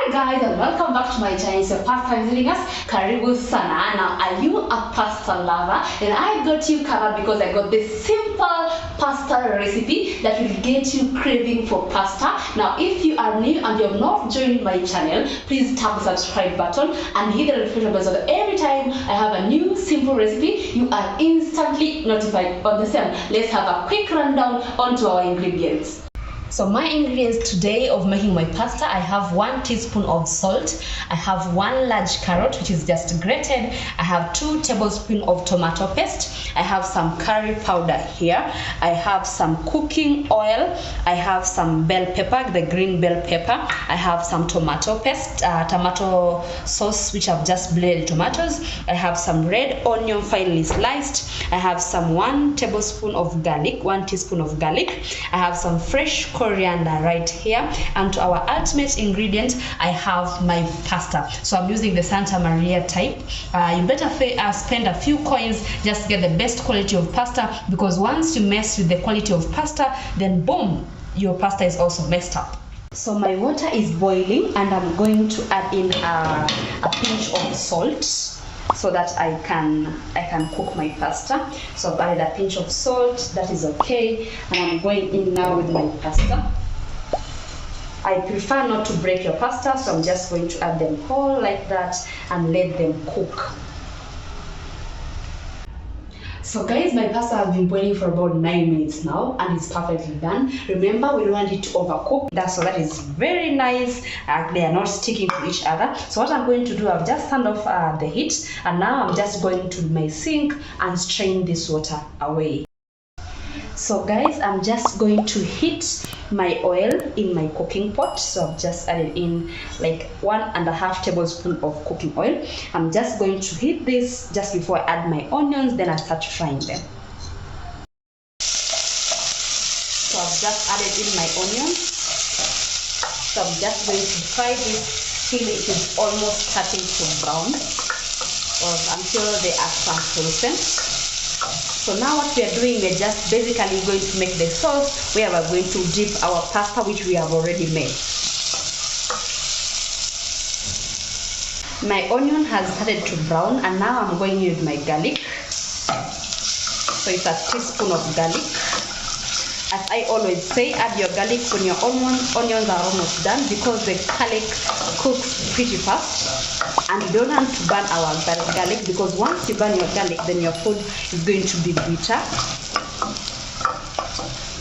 Hi guys, and welcome back to my channel. So first time visiting us, karibu sana. Now, are you a pasta lover? And I got you covered because I got this simple pasta recipe that will get you craving for pasta. Now, if you are new and you have not joined my channel, please tap the subscribe button and hit the notification bell so that every time I have a new simple recipe, you are instantly notified on the same. Let's have a quick rundown onto our ingredients. So my ingredients today of making my pasta, I have 1 teaspoon of salt, I have 1 large carrot which is just grated, I have 2 tablespoons of tomato paste, I have some curry powder here, I have some cooking oil, I have some bell pepper, the green bell pepper, I have some tomato paste, tomato sauce which I've just blended tomatoes, I have some red onion finely sliced, I have some 1 tablespoon of garlic, 1 teaspoon of garlic, I have some fresh coriander right here, and to our ultimate ingredient I have my pasta. So I'm using the Santa Maria type. You better spend a few coins just to get the best quality of pasta, because once you mess with the quality of pasta, then boom, your pasta is also messed up. So my water is boiling and I'm going to add in a pinch of salt so that I can cook my pasta. So I've added a pinch of salt, that is okay, and I'm going in now with my pasta. I prefer not to break your pasta, so I'm just going to add them whole like that and let them cook. So guys, my pasta has been boiling for about 9 minutes now and it's perfectly done. Remember, we don't want it to overcook. So that is very nice. They are not sticking to each other. So what I'm going to do, I've just turned off the heat, and now I'm just going to my sink and strain this water away. So guys, I'm just going to heat my oil in my cooking pot. So I've just added in like 1.5 tablespoons of cooking oil. I'm just going to heat this just before I add my onions, then I start frying them. So I've just added in my onions. So I'm just going to fry this till it is almost starting to brown, or until they are translucent. So now what we are doing, we're just basically going to make the sauce where we're going to dip our pasta which we have already made. My onion has started to brown, and now I'm going with my garlic. So it's a teaspoon of garlic. As I always say, add your garlic when your onions are almost done, because the garlic cooks pretty fast. And you don't want to burn our garlic, because once you burn your garlic, then your food is going to be bitter.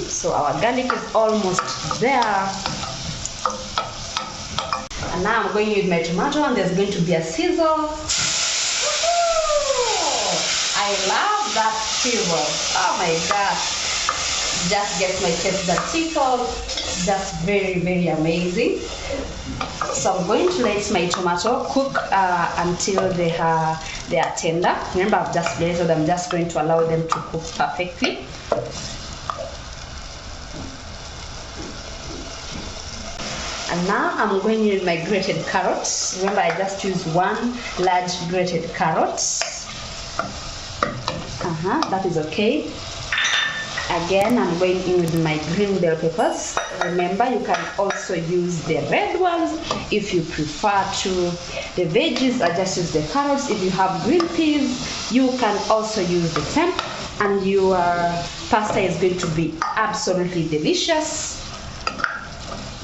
So our garlic is almost there. And now I'm going with my tomato, and there's going to be a sizzle. I love that sizzle. Oh my gosh. Just gets my taste that tickle. That's very, very amazing. So I'm going to let my tomato cook until they are tender. Remember, I've just blended them. I'm just going to allow them to cook perfectly. And now I'm going with my grated carrots. Remember, I just used 1 large grated carrot. That is okay. Again, I'm going in with my green bell peppers. Remember, you can also use the red ones if you prefer to. The veggies, I just use the carrots. If you have green peas, you can also use the same. And your pasta is going to be absolutely delicious.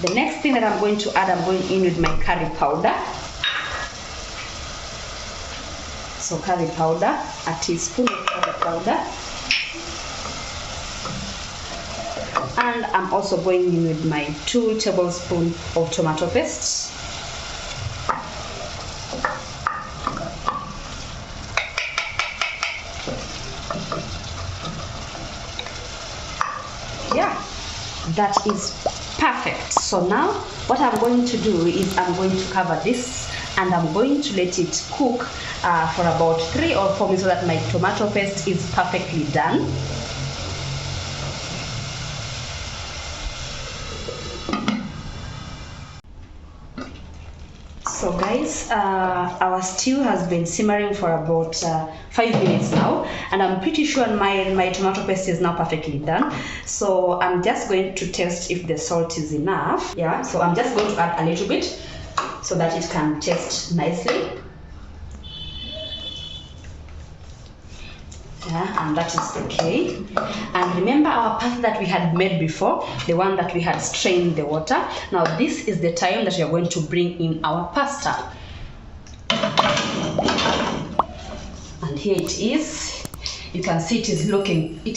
The next thing that I'm going to add, I'm going in with my curry powder. So curry powder, a teaspoon of curry powder. And I'm also going in with my 2 tablespoons of tomato paste. Yeah, that is perfect. So now what I'm going to do is I'm going to cover this, and I'm going to let it cook for about 3 or 4 minutes so that my tomato paste is perfectly done. So guys, our stew has been simmering for about 5 minutes now, and I'm pretty sure my tomato paste is now perfectly done. So I'm just going to test if the salt is enough. Yeah, so I'm just going to add a little bit. so that it can taste nicely. Yeah, and that is okay. And remember our pasta that we had made before, the one that we had strained the water. Now this is the time that we are going to bring in our pasta. And here it is. You can see it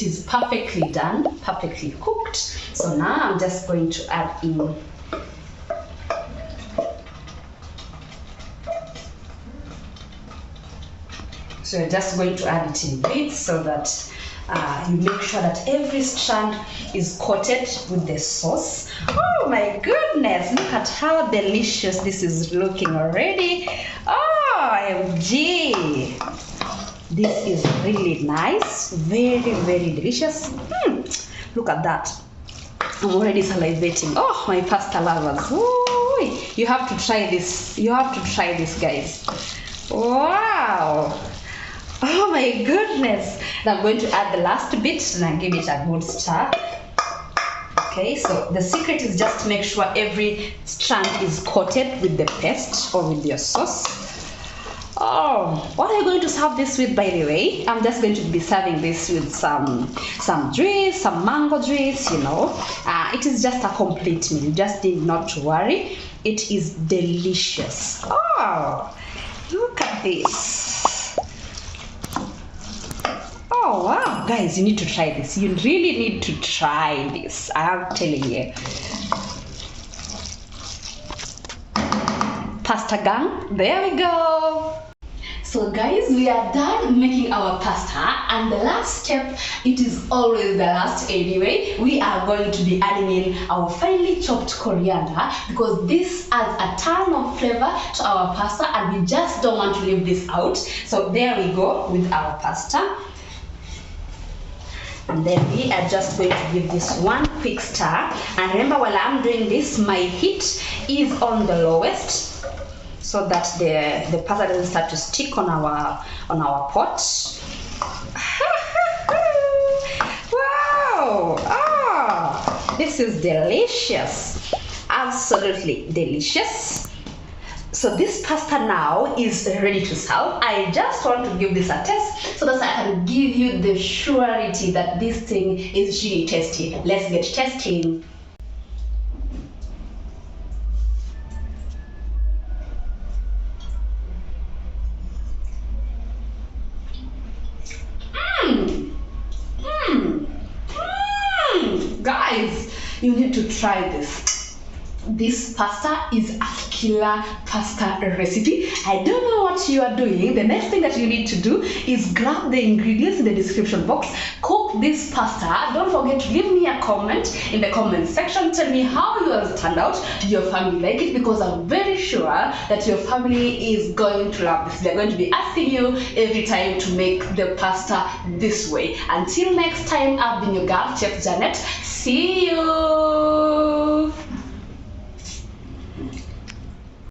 is perfectly done, perfectly cooked. So now I'm just going to add in So you're just going to add it in bits so that you make sure that every strand is coated with the sauce. Oh my goodness, look at how delicious this is looking already. Oh, OMG. This is really nice, very, very delicious. Look at that. I'm already salivating. Oh, my pasta lovers. Ooh, you have to try this. You have to try this, guys. Wow. Oh my goodness. Now I'm going to add the last bit and I give it a good stir. Okay, so the secret is just to make sure every strand is coated with the paste or with your sauce. Oh, what are you going to serve this with, by the way? I'm just going to be serving this with some juice, some mango juice, you know. It is just a complete meal. You just need not to worry. It is delicious. Oh, look at this. Oh wow, guys, you need to try this. You really need to try this. I'm telling you. Pasta gang, there we go. So guys, we are done making our pasta, and the last step, it is always the last anyway. We are going to be adding in our finely chopped coriander because this adds a ton of flavor to our pasta and we just don't want to leave this out. So there we go with our pasta. And then we are just going to give this one quick stir. And remember, while I'm doing this, my heat is on the lowest so that the pasta doesn't start to stick on our pot. Wow! Ah, this is delicious. Absolutely delicious. So this pasta now is ready to serve. I just want to give this a test so that I can give you the surety that this thing is really tasty. Let's get testing. Guys, you need to try this. This pasta is a killer pasta recipe. I don't know what you are doing. The next thing that you need to do is grab the ingredients in the description box, cook this pasta. Don't forget to leave me a comment in the comment section. Tell me how yours turned out. Did your family like it? Because I'm very sure that your family is going to love this. They're going to be asking you every time to make the pasta this way. Until next time, I've been your girl, Chef Janet. See you.